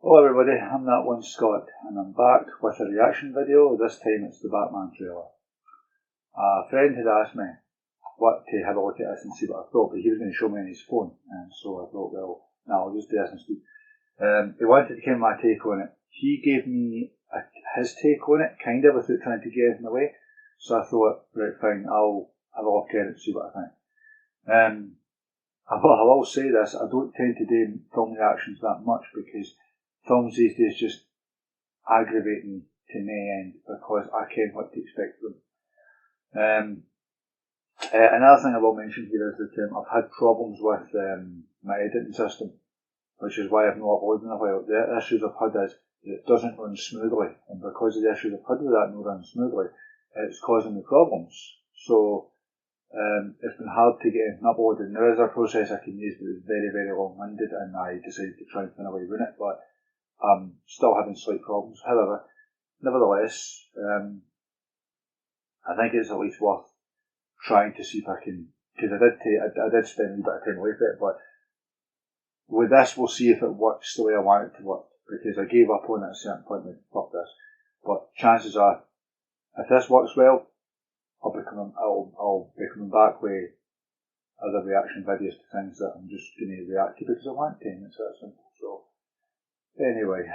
Hello everybody, I'm that one Scott, and I'm back with a reaction video. This time it's the Batman trailer. A friend had asked me what to have a look at this and see what I thought, but he was going to show me on his phone, and so I thought, well, no, I'll just do this instead. He wanted to give my take on it. He gave me his take on it, kind of, without trying to give anything away, so I thought, right, fine, I'll have a look at it and see what I think. I will say this, I don't tend to do film reactions that much because films these days just aggravate me to no end because I can't what to expect from them. Another thing I will mention here is that I've had problems with my editing system, which is why I've not uploaded in a while. The issues I've had is it doesn't run smoothly, and because of the issues I've had with that not running smoothly, it's causing me problems. So it's been hard to get anything uploaded. There is a process I can use, but it's very, very long-winded, and I decided to try and find a way around it, but I'm still having slight problems. However, nevertheless, I think it's at least worth trying to see if I can, because I did spend a bit of time with it, but with this we'll see if it works the way I want it to work, because I gave up on it at a certain point and fuck this. But chances are, if this works well, I'll be coming back with other reaction videos to things that I'm just going to react to because I want to, and it's that simple. So, anyway,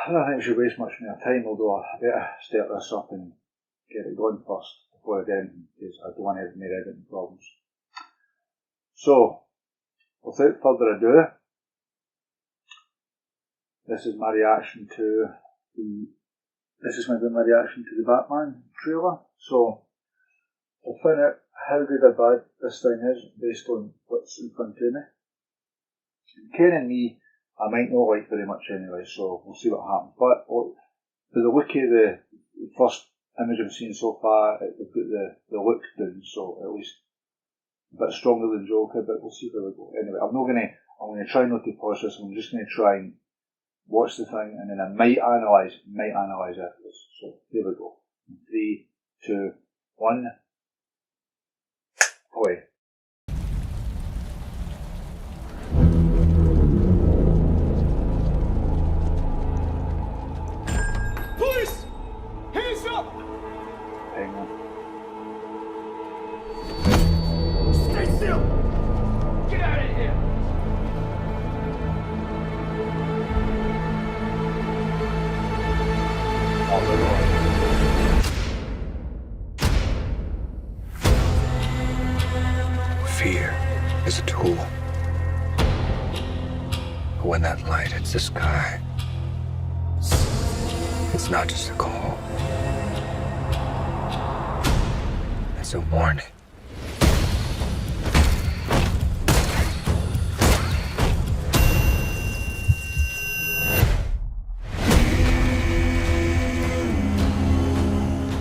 I don't think I should waste much more time, although I better start this up and get it going first before I do anything, because I don't want to have any editing problems. So, without further ado, this is my reaction to my reaction to the Batman trailer. So, I'll find out how good or bad this thing is based on what's in front of me. Ken and me, I might not like very much anyway, so we'll see what happens. But for the look of the first image I've seen so far, they've got the look down, so at least a bit stronger than Joker, but we'll see where we go. Anyway, I'm going to try not to pause this. I'm just going to try and watch the thing, and then I might analyse after this. So here we go. 3, 2, 1. Away. Police! Hands up! Hang on. Stay still! Get out of here! Fear is a tool. But when that light hits the sky, it's not just a call. It's a warning.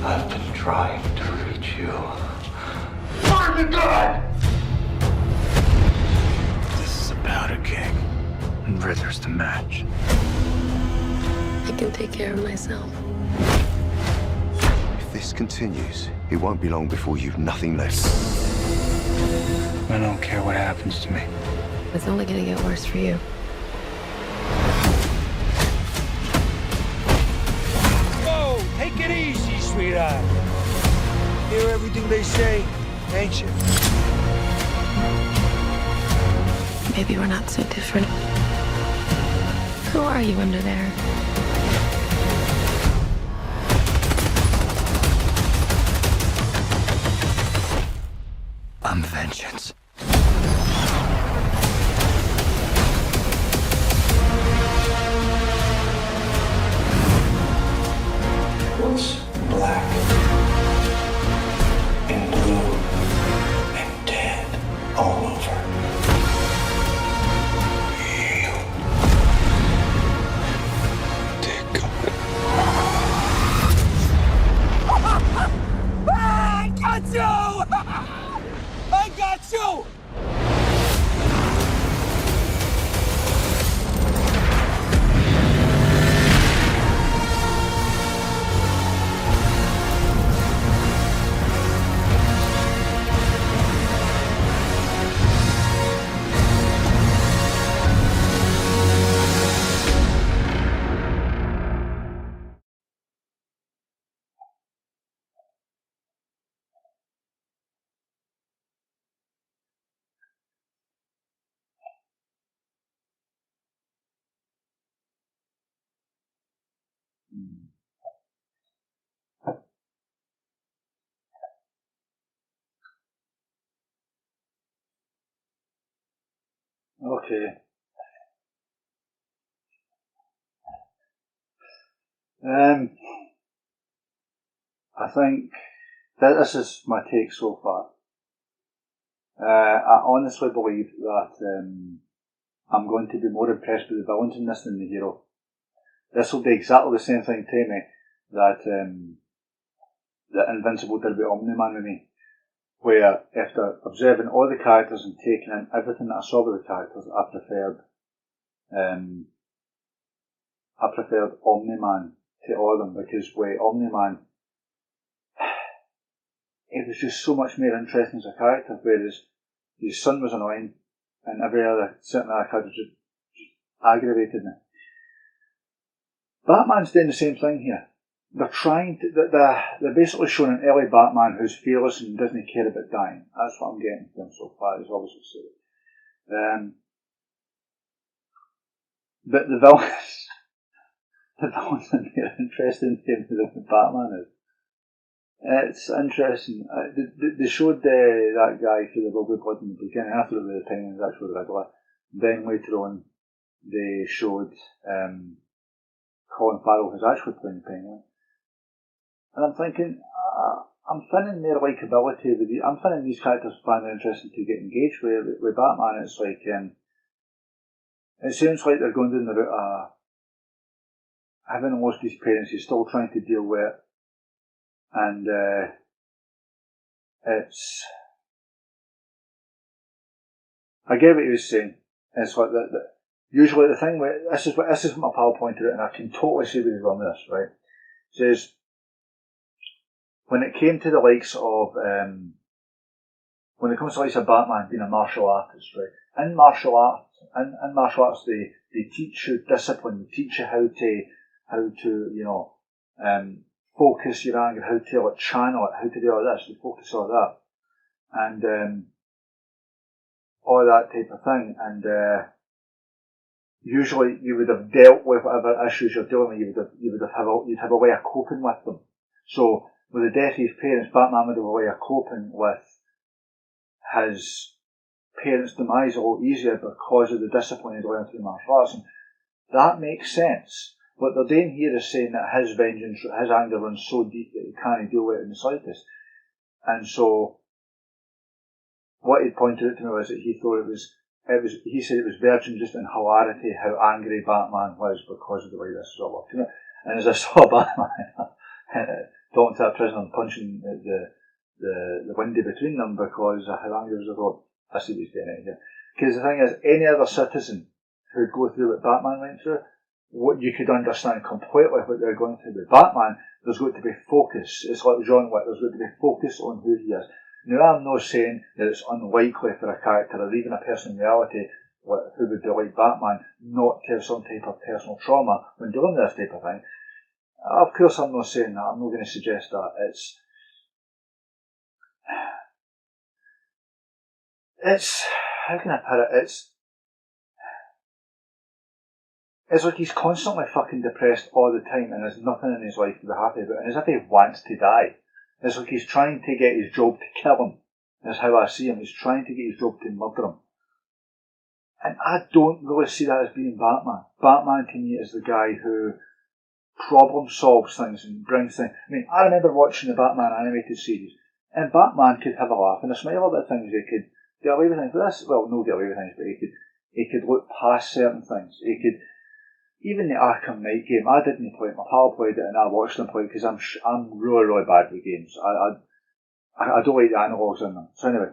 I've been trying to reach you. Fire the gun! This is about a king, and Ritter's the match. I can take care of myself. If this continues, it won't be long before you've nothing left. I don't care what happens to me. It's only gonna get worse for you. Whoa! Take it easy, sweetheart. Hear everything they say, ain't you? Maybe we're not so different. Who are you under there? I'm vengeance. What's black and blue and dead all over? You. Take it. I got you! I got you! Okay. I think that this is my take so far. I honestly believe that I'm going to be more impressed with the villains in this than the hero. This will be exactly the same thing to me that Invincible did with Omni-Man with me, where after observing all the characters and taking in everything that I saw with the characters, I preferred Omni-Man to all of them, because with Omni-Man, it was just so much more interesting as a character, whereas his son was annoying and certain other characters just aggravated me. Batman's doing the same thing here. They're basically showing an early Batman who's fearless and doesn't care about dying. That's what I'm getting from them so far, is obviously said. But the villains are more interesting than Batman is. It's interesting. They showed that guy through the Bobby Blood in the beginning. I thought it was the Penguin, was actually the Riddler. Then later on, they showed Colin Farrell, who's actually playing the Penguin. And I'm thinking, I'm finding their likability. I'm finding these characters finding interesting to get engaged with. With Batman, it's like it sounds like they're going down the route of having lost his parents. He's still trying to deal with it. And I get what he was saying. It's like that. Usually the thing with this is what my pal pointed out, and I can totally see where he's on this. Right? He says when it came to the likes of when it comes to the likes of Batman being a martial artist, right? In martial arts, they teach you discipline. They teach you how to focus your anger, how to channel it, how to do all this, to focus all that, and all that type of thing. And usually you would have dealt with whatever issues you're dealing with. You'd have a way of coping with them. So with the death of his parents, Batman would have a way of coping with his parents' demise a lot easier because of the discipline he's learned through martial arts. And that makes sense. What they're doing here is saying that his vengeance, his anger runs so deep that he can't deal with it in the slightest. And so, what he pointed out to me was that he thought he said it was verging just in hilarity how angry Batman was because of the way this was all working. And as I saw Batman talking to a prisoner and punching the window between them because of how angry he was, I thought, I see what he's getting at here. Because the thing is, any other citizen who'd go through what Batman went through, what you could understand completely what they're going through. With Batman, there's got to be focus. It's like John Wick, there's got to be focus on who he is. Now, I'm not saying that it's unlikely for a character or even a person in reality who would be like Batman not to have some type of personal trauma when dealing with this type of thing. Of course, I'm not saying that. I'm not going to suggest that. It's how can I put it? It's like he's constantly fucking depressed all the time and there's nothing in his life to be happy about, and as if he wants to die. It's like he's trying to get his job to kill him. That's how I see him. He's trying to get his job to murder him. And I don't really see that as being Batman. Batman to me is the guy who problem solves things and brings things. I mean, I remember watching the Batman animated series, and Batman could have a laugh and a smile about things. He could get away with things. But not get away with things, but he could look past certain things. He could. Even the Arkham Knight game, I didn't play it. My pal played it, and I watched him play it because I'm really, really bad with games. I don't like the analogues in them. So anyway,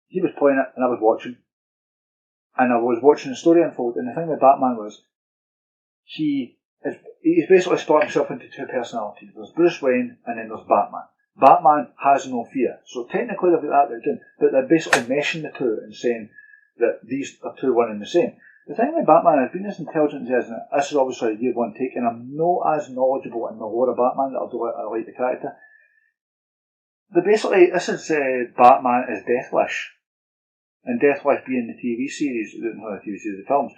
he was playing it, and I was watching, and I was watching the story unfold. And the thing with Batman was, he's basically split himself into two personalities. There's Bruce Wayne, and then there's Batman. Batman has no fear, so technically they've got that they're doing, but they're basically meshing the two and saying that these are two one and the same. The thing with Batman, I've been as intelligent as he is, and this is obviously a year one take, and I'm not as knowledgeable in the lore of Batman that I like the character. This is Batman as Deathwish. And Deathwish being the TV series, not the TV series, the films,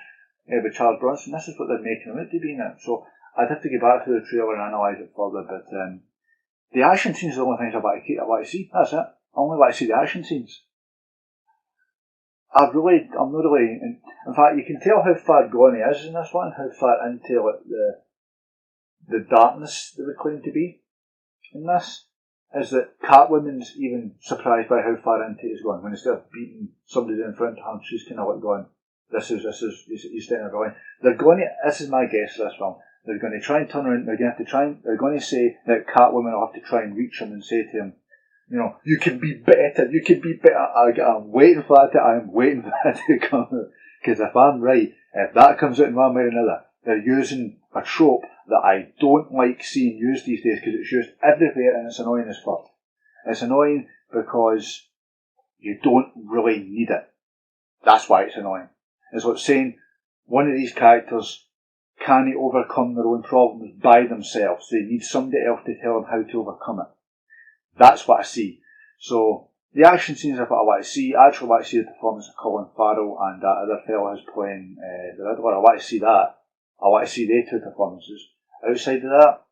with Charles Bronson. This is what they're making him out to be now. So I'd have to go back to the trailer and analyse it further, but the action scenes are the only things I want to see. That's it. I only want to see the action scenes. I'm not really, in fact, you can tell how far gone he is in this one, how far into like, the darkness they would claim to be in this, is that Catwoman's even surprised by how far into he's gone. When instead of beating somebody in front of her, she's kind of like going, he's staying in the line. They're going to, this is my guess for this film, they're going to try and turn around, they're going to say that Catwoman will have to try and reach him and say to him, you can be better. I'm waiting for that I'm waiting for that to come out. Because if I'm right, if that comes out in one way or another, they're using a trope that I don't like seeing used these days because it's used everywhere and it's annoying as fuck. It's annoying because you don't really need it. That's why it's annoying. It's like saying one of these characters can't overcome their own problems by themselves. They need somebody else to tell them how to overcome it. That's what I see. So, the action scenes are what I want to see. I actually want to see the performance of Colin Farrell and that other fellow who's playing the Riddler. I want to see that. I want to see their two performances. Outside of that,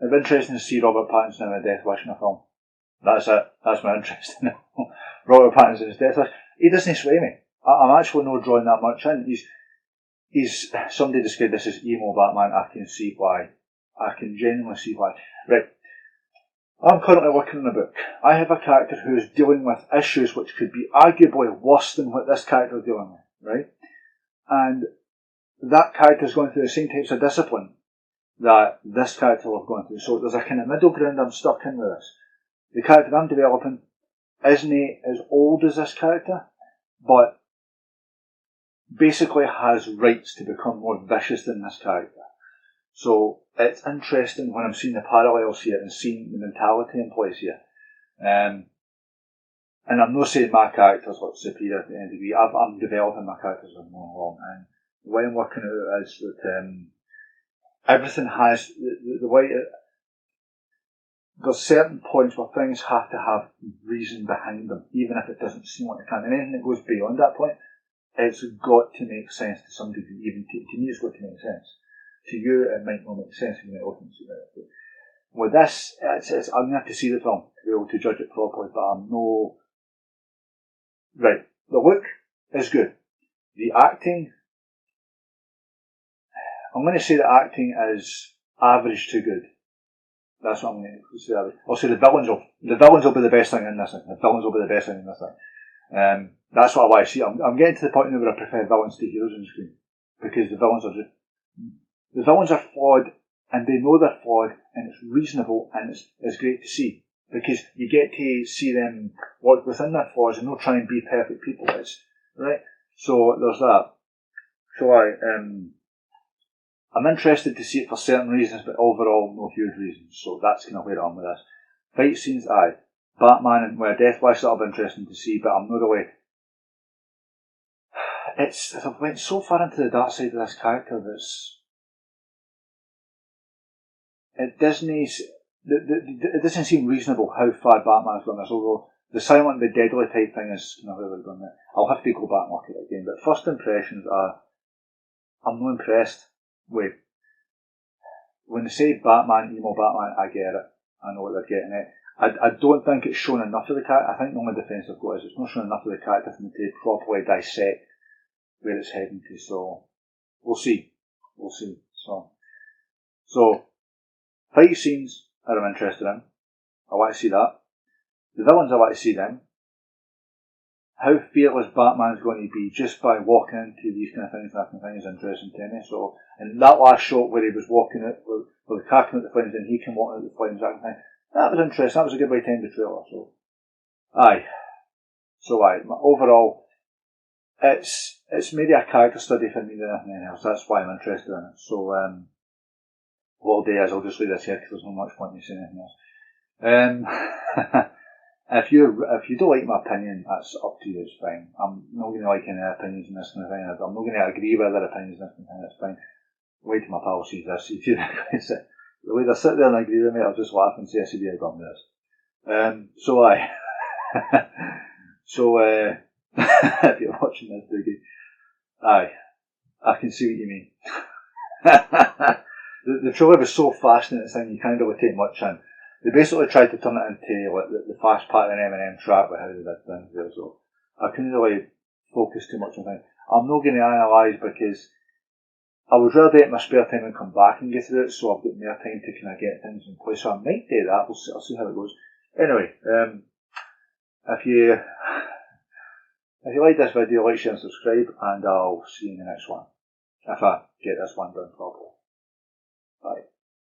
it'd be interesting to see Robert Pattinson in a Death Wish in a film. That's it. That's my interest in it. Robert Pattinson is Death Wish. He doesn't sway me. I'm actually not drawing that much in. He's somebody described this as emo Batman. I can see why. I can genuinely see why. Right. I'm currently working on a book. I have a character who is dealing with issues which could be arguably worse than what this character is dealing with, right? And that character is going through the same types of discipline that this character will have gone through. So there's a kind of middle ground I'm stuck in with this. The character I'm developing isn't as old as this character, but basically has rights to become more vicious than this character. So it's interesting when I'm seeing the parallels here and seeing the mentality in place here. And I'm not saying my character's like superior to any degree. I'm developing my characters as I'm going along. And the way I'm working it is that everything has the way there's certain points where things have to have reason behind them, even if it doesn't seem like it can. And anything that goes beyond that point, it's got to make sense to some degree. Even to me, it's got to make sense. To you, it might not make sense when you're looking at it. With this, I'm going to have to see the film to be able to judge it properly, but I'm no... Right, the look is good. The acting... I'm going to say the acting is average to good. That's what I'm going to say. I'll say the villains will be the best thing in this thing. The villains will be the best thing in this thing. That's what I want to see. I'm getting to the point now where I prefer villains to heroes on the screen. Because the villains are just... The villains are flawed, and they know they're flawed, and it's reasonable, and it's great to see. Because you get to see them work within their flaws and not try and be perfect people. Right? So there's that. So I'm interested to see it for certain reasons, but overall no huge reasons. So that's kind of where I'm with this. Fight scenes, aye. Batman and with a Death Wish, that'll be interesting to see, but I'm not really... I've went so far into the dark side of this character that's... It doesn't seem reasonable how far Batman's gone this, although the silent but deadly type thing is kind of where they've gone there. I'll have to go back and look at it again, but first impressions are, I'm not impressed with, when they say Batman, emo Batman, I get it. I know what they're getting at. I don't think it's shown enough of the character. I think the only defence I've got is it's not shown enough of the character for me to properly dissect where it's heading to, so we'll see. So fight scenes I'm interested in. I want to see that. The villains, I want to see them. How fearless Batman's going to be just by walking into these kind of things, that kind of thing is interesting to me. So, and that last shot where he was walking out, with the car coming out the flames and he came walking out the flames, that kind of thing, that was interesting. That was a good way to end the trailer. So, aye. Overall, it's maybe a character study for me than anything else. That's why I'm interested in it. So, what I'll do is I'll just leave this here because there's not much point in saying anything else. If you don't like my opinion, that's up to you, it's fine. I'm not going to like any opinions in this kind of thing. I'm not going to agree with other opinions in this kind of thing, that's fine. Wait till my pal sees this. If you either sit there and agree with me, I'll just laugh and say, I see where you're going with this. If you're watching this, Doogie, aye, I can see what you mean. The trailer was so fascinating, you can't really take much in. They basically tried to turn it into like the fast pattern Eminem track with how they did things there, so I couldn't really focus too much on that. I'm not going to analyse because I would rather do it in my spare time and come back and get to it, so I've got more time to kind of get things in place. So I might do that. I'll see how it goes. Anyway, if you like this video, like, share and subscribe, and I'll see you in the next one. If I get this one done properly.